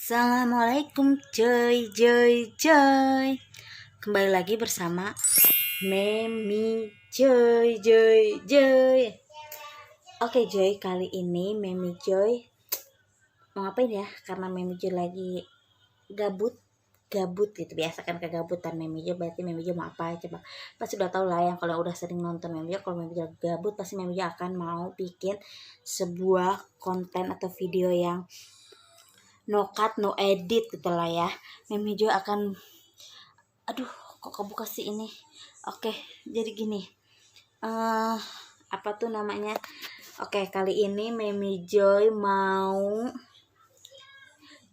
Assalamualaikum Joy. Kembali lagi bersama Memi Joy. Oke Joy, kali ini Memi Joy mau ngapain ya? Karena Memi Joy lagi gabut gitu. Biasa kan kegabutan Memi Joy, berarti Memi Joy mau apa? Coba pasti udah tau lah, yang kalau udah sering nonton Memi Joy, kalau Memi Joy gabut pasti Memi Joy akan mau bikin sebuah konten atau video yang no cut no edit gitu lah ya. Memi Joy akan kok kebuka sih ini. Oke, jadi gini, apa tuh namanya, kali ini Memi Joy mau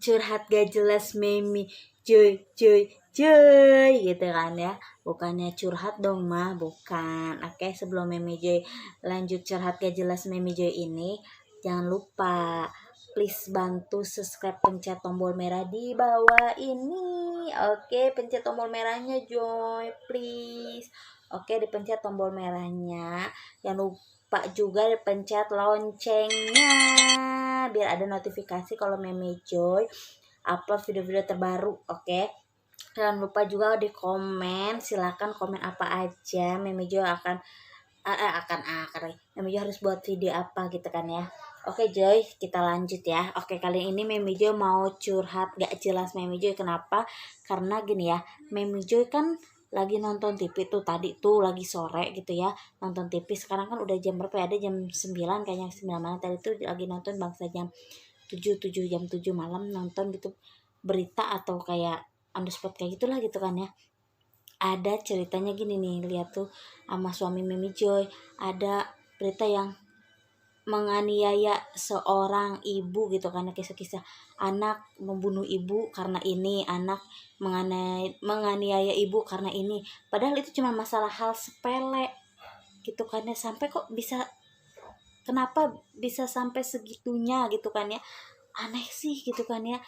curhat gak jelas. Memi Joy gitu kan ya, bukannya curhat dong mah, bukan. Sebelum Memi Joy lanjut curhat gak jelas Memi Joy ini, jangan lupa please bantu subscribe, pencet tombol merah di bawah ini. Pencet tombol merahnya Joy, please. Dipencet tombol merahnya. Jangan lupa juga dipencet loncengnya biar ada notifikasi kalau Memi Joy upload video-video terbaru. Jangan lupa juga di komen, silakan komen apa aja. Memi Joy akan Memi Joy harus buat video apa gitu kan ya. Joy, kita lanjut ya. Kali ini Memi Joy mau curhat gak jelas Memi Joy. Kenapa? Karena gini ya, Memi Joy kan lagi nonton TV tuh, tadi tuh lagi sore gitu ya, nonton TV. Sekarang kan udah jam berapa ya? Ada jam 9 kayaknya, 9 malam. Tadi tuh lagi nonton bangsa jam 7 malam, nonton gitu berita atau kayak on the spot kayak gitulah gitu kan ya. Ada ceritanya gini nih, lihat tuh sama suami Memi Joy, ada berita yang menganiaya seorang ibu gitu, karena kisah-kisah anak membunuh ibu karena ini, anak menganiaya ibu karena ini, padahal itu cuma masalah hal sepele gitu kan ya. Sampai kok bisa, kenapa bisa sampai segitunya gitu kan ya, aneh sih gitu kan ya.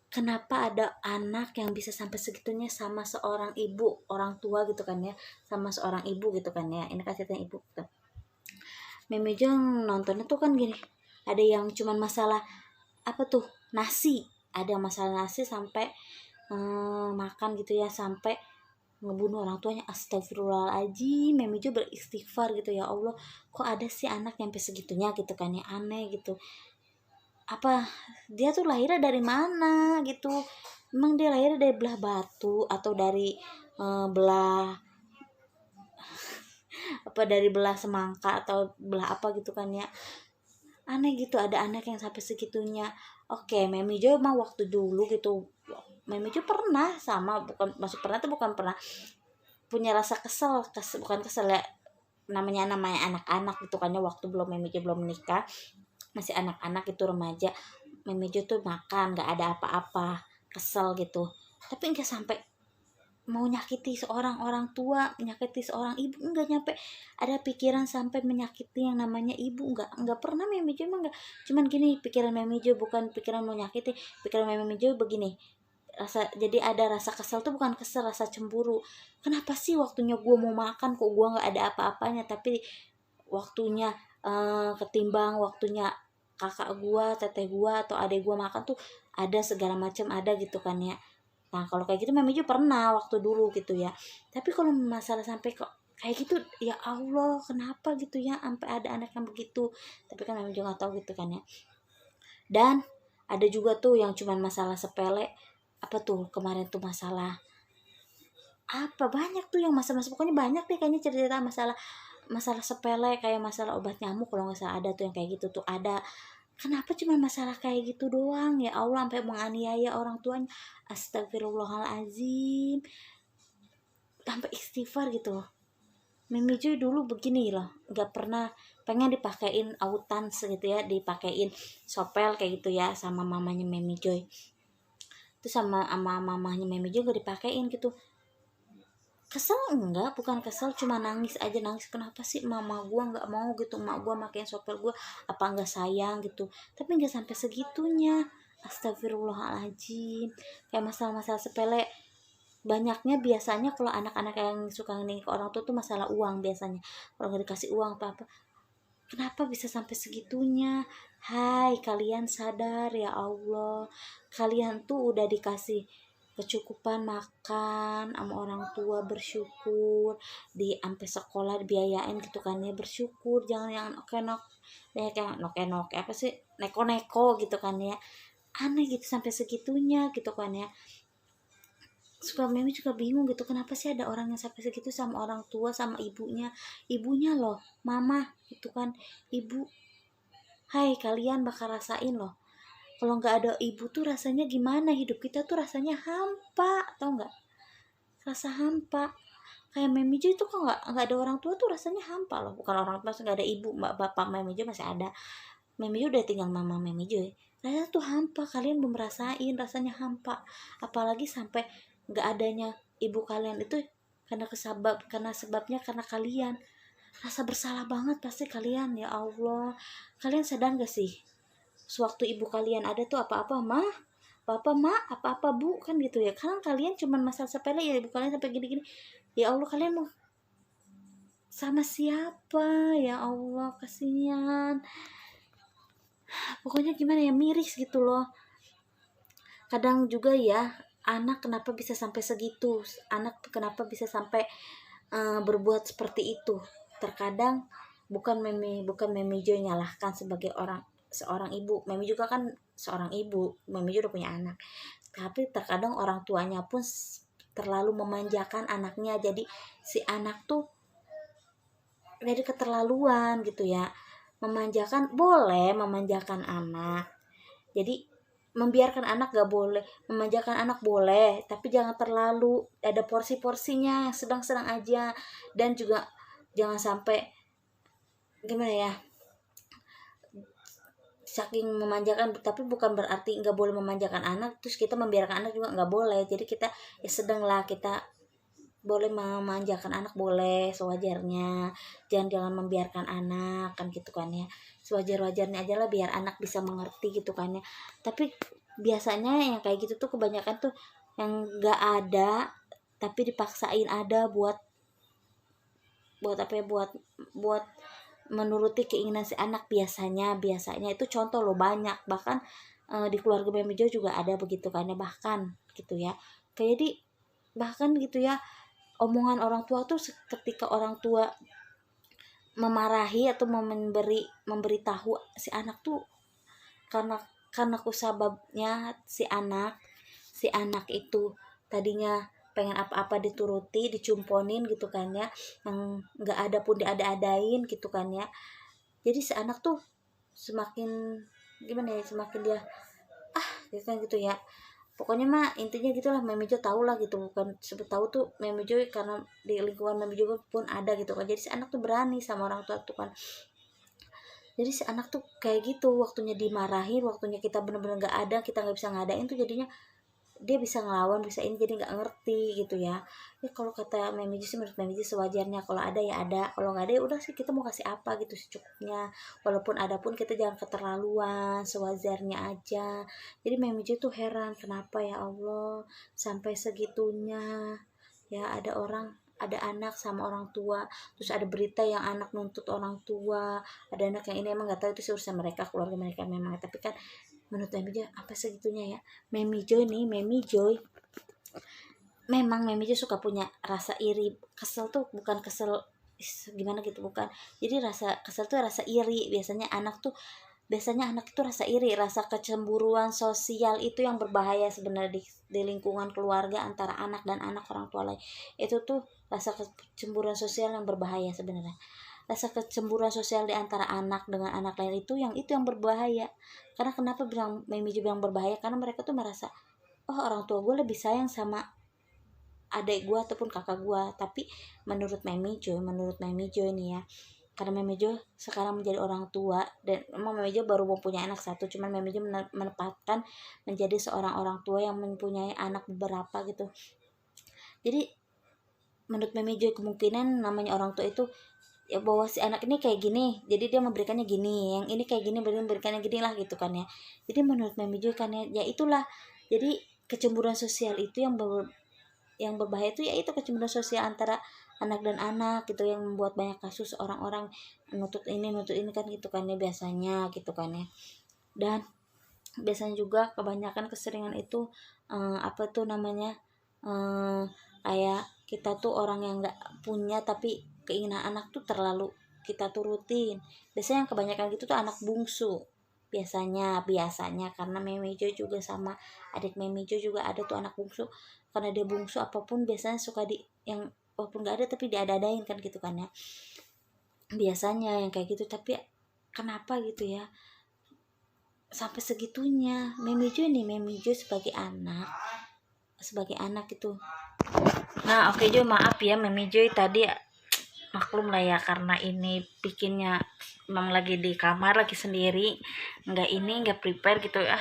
Kenapa ada anak yang bisa sampai segitunya sama seorang ibu, orang tua gitu kan ya, sama seorang ibu gitu kan ya. Ini kasihnya ibu gitu. Memi Joy nontonnya tuh kan gini, ada yang cuman masalah apa tuh, nasi, ada masalah nasi sampai makan gitu ya, sampai ngebunuh orang tuanya. Astagfirullahaladzim. Memi Joy beristighfar gitu, ya Allah, kok ada sih anak yang sampai segitunya gitu kan ya, aneh gitu. Apa dia tuh lahirnya dari mana gitu? Emang dia lahirnya dari belah batu atau dari belah semangka atau belah apa gitu kan ya, aneh gitu ada anak yang sampai segitunya. Memi Joy mah waktu dulu gitu, Memi Joy pernah bukan pernah punya rasa bukan kesel ya, namanya anak-anak gitu kan ya. Waktu Memi Joy belum menikah, masih anak-anak itu, remaja, Memi Joy tuh makan gak ada apa-apa, kesel gitu, tapi nggak sampai mau nyakiti seorang orang tua, menyakiti seorang ibu, enggak nyampe ada pikiran sampai menyakiti yang namanya ibu. Enggak pernah Memi Joy, enggak. Cuman gini, pikiran Memi Joy bukan pikiran mau nyakiti, pikiran Memi Joy begini, jadi ada rasa kesel tuh, bukan kesel, rasa cemburu. Kenapa sih waktunya gue mau makan kok gue nggak ada apa-apanya, tapi waktunya ketimbang waktunya kakak gue, teteh gue atau adik gue makan tuh ada segala macam, ada gitu kan ya. Nah kalau kayak gitu Memi Joy pernah waktu dulu gitu ya. Tapi kalau masalah sampai kok kayak gitu, ya Allah, kenapa gitu ya sampai ada anak yang begitu. Tapi kan Memi Joy nggak tahu gitu kan ya. Dan ada juga tuh yang cuman masalah sepele. Apa tuh kemarin tuh masalah apa, banyak tuh yang masalah, pokoknya banyak deh kayaknya cerita masalah sepele, kayak masalah obat nyamuk kalau nggak salah, ada tuh yang kayak gitu tuh ada. Kenapa cuma masalah kayak gitu doang, ya Allah, sampai menganiaya orang tuanya. Astagfirullahaladzim, sampai istighfar gitu loh. Memi Joy dulu begini loh, nggak pernah pengen dipakein autan gitu ya, dipakein sopel kayak gitu ya sama mamanya Memi Joy. Itu sama mamanya Memi Joy gak dipakein gitu. Kesel enggak, bukan kesel, cuma nangis aja, nangis kenapa sih mama gua nggak mau gitu, mak gua makin sopel gua, apa nggak sayang gitu. Tapi nggak sampai segitunya. Astagfirullahaladzim. Kayak masalah-masalah sepele banyaknya biasanya kalau anak-anak yang suka nengok ke orang tua tuh masalah uang biasanya. Kalau nggak dikasih uang apa-apa, kenapa bisa sampai segitunya? Hai, kalian sadar ya Allah, kalian tuh udah dikasih kecukupan makan sama orang tua, bersyukur, di sampai sekolah dibiayain gitu kan ya, bersyukur, jangan yang enok-enok, yang enok-enok apa sih, neko-neko gitu kan ya, aneh gitu sampai segitunya gitu kan ya. Suka Memi juga bingung gitu, kenapa sih ada orang yang sampai segitu sama orang tua, sama ibunya loh, mama gitu kan, ibu. Hai, kalian bakal rasain loh, kalau nggak ada ibu tuh rasanya gimana, hidup kita tuh rasanya hampa, tau nggak, rasa hampa. Kayak Memi Jo itu kok nggak ada orang tua tuh rasanya hampa loh, bukan orang tua, nggak ada ibu, mbak bapak Memi Jo masih ada, Memi Jo udah tinggal mama Memi Jo ya. Rasanya tuh hampa, kalian belum merasain rasanya hampa, apalagi sampai nggak adanya ibu kalian itu karena sebabnya karena kalian, rasa bersalah banget pasti kalian. Ya Allah, kalian sadar gak sih, sewaktu ibu kalian ada tuh apa-apa mah, bapak mak, apa-apa bu, kan gitu ya, kan kalian cuman masalah sepele ya, ibu kalian sampai gini-gini. Ya Allah, kalian mau sama siapa? Ya Allah, kasihan. Pokoknya gimana ya, miris gitu loh. Kadang juga ya, anak kenapa bisa sampai segitu, anak kenapa bisa sampai berbuat seperti itu. Terkadang bukan Memi Jo nyalahkan sebagai seorang ibu. Memi juga kan seorang ibu, Memi Jo udah punya anak, tapi terkadang orang tuanya pun terlalu memanjakan anaknya, jadi si anak tuh jadi keterlaluan gitu ya. Memanjakan, boleh memanjakan anak, jadi membiarkan anak gak boleh, memanjakan anak boleh, tapi jangan terlalu, ada porsi-porsinya yang sedang-sedang aja. Dan juga jangan sampai gimana ya, saking memanjakan, tapi bukan berarti nggak boleh memanjakan anak terus kita membiarkan anak juga nggak boleh. Jadi kita ya sedang lah, kita boleh memanjakan anak, boleh sewajarnya, jangan membiarkan anak, kan gitu kan ya, sewajar-wajarnya aja lah biar anak bisa mengerti gitu kan ya. Tapi biasanya yang kayak gitu tuh kebanyakan tuh yang nggak ada tapi dipaksain ada buat apa ya, buat menuruti keinginan si anak. Biasanya itu contoh loh, banyak, bahkan di keluarga Memi Jo juga ada begitu kan ya, bahkan gitu ya, kayak di bahkan gitu ya, omongan orang tua tuh ketika orang tua memarahi atau memberitahu si anak tuh, karena kusababnya si anak itu tadinya pengen apa-apa dituruti, dicumponin gitu kan ya, yang nggak ada pun diada-adain gitu kan ya. Jadi si anak tuh semakin gimana ya, semakin dia gitu kan gitu ya. Pokoknya mah intinya gitulah, Memi Jo tahu lah gitu, bukan sebut tahu tuh Memi Jo karena di lingkungan Memi Jo pun ada gitu kan. Jadi si anak tuh berani sama orang tua tuh kan. Jadi si anak tuh kayak gitu, waktunya dimarahin, waktunya kita bener-bener nggak ada, kita nggak bisa ngadain tuh, jadinya dia bisa ngelawan, bisa ini, jadi nggak ngerti gitu ya. Ya kalau kata Memi sih, menurut Memi sewajarnya, kalau ada ya ada, kalau nggak ada ya udah sih, kita mau kasih apa gitu secukupnya, walaupun ada pun kita jangan keterlaluan, sewajarnya aja. Jadi Memi tuh heran kenapa ya Allah sampai segitunya ya, ada anak sama orang tua, terus ada berita yang anak nuntut orang tua, ada anak yang ini, emang nggak tahu itu urusan mereka, keluarga mereka memang, tapi kan menurut Memi Jo apa segitunya ya. Memi Jo memang Memi Jo suka punya rasa iri, kesel tuh bukan kesel gimana gitu, bukan, jadi rasa kesel tuh rasa iri. Biasanya anak itu rasa iri, rasa kecemburuan sosial itu yang berbahaya sebenarnya di lingkungan keluarga antara anak dan anak orang tua lain. Itu tuh rasa kecemburuan sosial yang berbahaya sebenarnya. Rasa kecemburuan sosial di antara anak dengan anak lain itu yang berbahaya. Karena kenapa Mimi juga bilang berbahaya? Karena mereka tuh merasa, oh orang tua gue lebih sayang sama adik gue ataupun kakak gue. Tapi menurut Mimi Jo ini ya, karena Mimi Jo sekarang menjadi orang tua, dan emang Mimi Jo baru mempunyai anak satu, cuman Mimi Jo menempatkan menjadi seorang orang tua yang mempunyai anak beberapa gitu. Jadi menurut Mimi Jo kemungkinan namanya orang tua itu ya, bahwa si anak ini kayak gini, jadi dia memberikannya gini, yang ini kayak gini, memberikannya gini lah gitu kan ya. Jadi menurut Mami Jo kan ya itulah, jadi kecemburuan sosial itu yang berbahaya itu, yaitu kecemburuan sosial antara anak dan anak gitu, yang membuat banyak kasus orang-orang nutut ini kan gitu kan ya biasanya gitu kan ya. Dan biasanya juga kebanyakan keseringan itu apa tuh namanya, kayak kita tuh orang yang nggak punya tapi keinginan anak tuh terlalu kita turutin. Biasanya yang kebanyakan gitu tuh anak bungsu, biasanya karena Memijo juga sama adik Memijo juga ada tuh anak bungsu. Karena dia bungsu, apapun biasanya suka di yang walaupun nggak ada tapi diada-adain kan gitu kan ya, biasanya yang kayak gitu. Tapi kenapa gitu ya sampai segitunya Memijo sebagai anak itu. Nah oke Jo, maaf ya Memijo tadi, maklum lah ya karena ini bikinnya memang lagi di kamar lagi sendiri, nggak prepare gitu ya.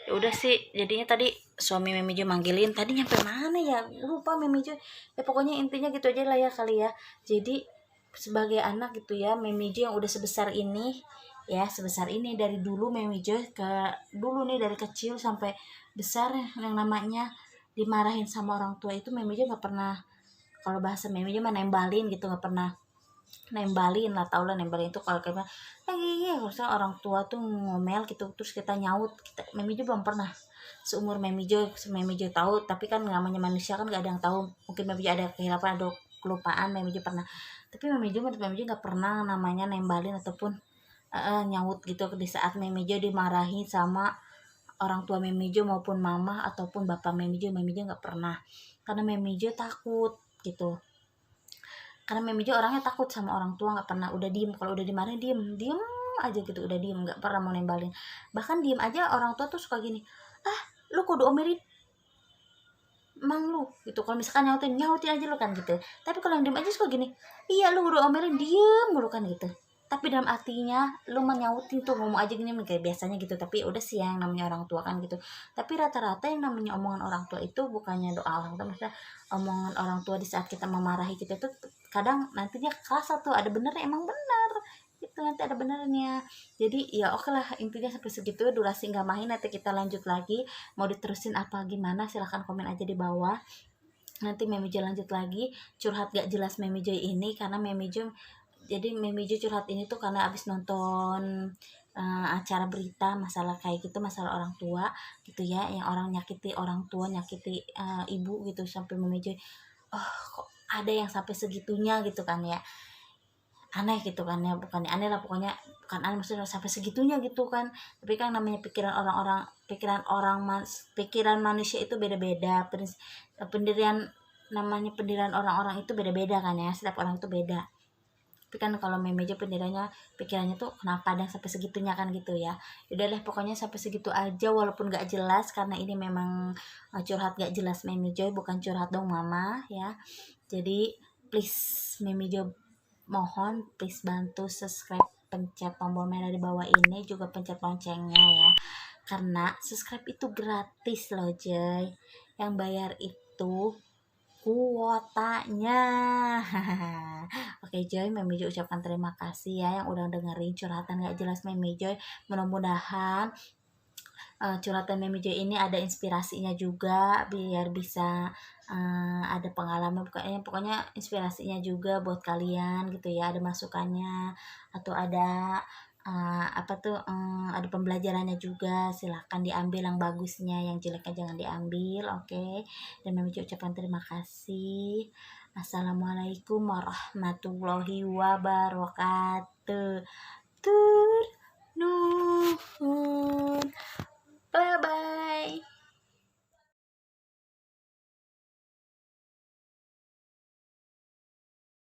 Ya udah sih jadinya tadi suami Memijo manggilin, tadi nyampe mana ya lupa Memijo ya, pokoknya intinya gitu aja lah ya kali ya. Jadi sebagai anak gitu ya, Memijo yang udah sebesar ini ya, sebesar ini dari dulu Memijo dari kecil sampai besar, yang namanya dimarahin sama orang tua itu Memijo nggak pernah, kalau bahasa Memijo mah nembalin gitu, nggak pernah nembalin lah, tau lah nembalin itu kalau kayak harusnya orang tua tuh ngomel gitu terus kita nyaut, Memijo belum pernah seumur Memijo tahu, tapi kan namanya manusia kan gak ada yang tahu, mungkin Memijo ada kehilapan, ada kelupaan, Memijo pernah, tapi Memijo nggak pernah namanya nembalin ataupun nyaut gitu di saat Memijo dimarahi sama orang tua Memijo maupun mama ataupun bapak Memijo nggak pernah, karena Memijo takut gitu. Karena Memijo orangnya takut sama orang tua, nggak pernah udah diem, kalau udah dimarahin diem aja gitu, udah diem, nggak pernah mau nembalin. Bahkan diem aja orang tua tuh suka gini, lu kudu omelin emang lu gitu, kalau misalkan nyautin aja lu kan gitu. Tapi kalau yang diem aja suka gini, iya lu kudu omelin diem mulu kan gitu, tapi dalam artinya lu menyautin tuh ngomong aja gini kayak biasanya gitu. Tapi udah sih yang namanya orang tua kan gitu. Tapi rata-rata yang namanya omongan orang tua itu bukannya doa orang tua, maksudnya omongan orang tua di saat kita memarahi kita tuh kadang nantinya kerasa tuh ada benernya, emang bener itu nanti ada benernya. Jadi ya oke lah, intinya sampai segitu durasi nggak main, nanti kita lanjut lagi, mau diterusin apa gimana silahkan komen aja di bawah, nanti Memijo lanjut lagi curhat gak jelas Memijo ini. Karena Memijo curhat ini tuh karena abis nonton acara berita masalah kayak gitu, masalah orang tua gitu ya, yang orang nyakiti orang tua, nyakiti ibu gitu, sampai Memijo kok ada yang sampai segitunya gitu kan ya, aneh gitu kan ya, bukannya aneh lah pokoknya, bukan aneh maksudnya sampai segitunya gitu kan. Tapi kan namanya pikiran manusia itu beda-beda, pendirian orang-orang itu beda-beda kan ya, setiap orang itu beda. Tapi kan kalau Memijo pikirannya tuh kenapa ada sampai segitunya kan gitu ya. Udah deh pokoknya sampai segitu aja, walaupun gak jelas karena ini memang curhat gak jelas Memijo, bukan curhat dong mama ya. Jadi please Memijo mohon please bantu subscribe, pencet tombol merah di bawah ini, juga pencet loncengnya ya, karena subscribe itu gratis loh Joy, yang bayar itu kuotanya. Oke Joy, Memijo ucapkan terima kasih ya yang udah dengerin curhatan gak jelas Memijo. Mudah-mudahan curhatan Memijo ini ada inspirasinya juga, biar bisa ada pengalaman, pokoknya inspirasinya juga buat kalian gitu ya, ada masukannya atau ada ada pembelajarannya juga, silahkan diambil yang bagusnya, yang jeleknya jangan diambil. Oke. Dan Memijo ucapkan terima kasih. Assalamualaikum warahmatullahi wabarakatuh. Tur nuhun. Bye bye.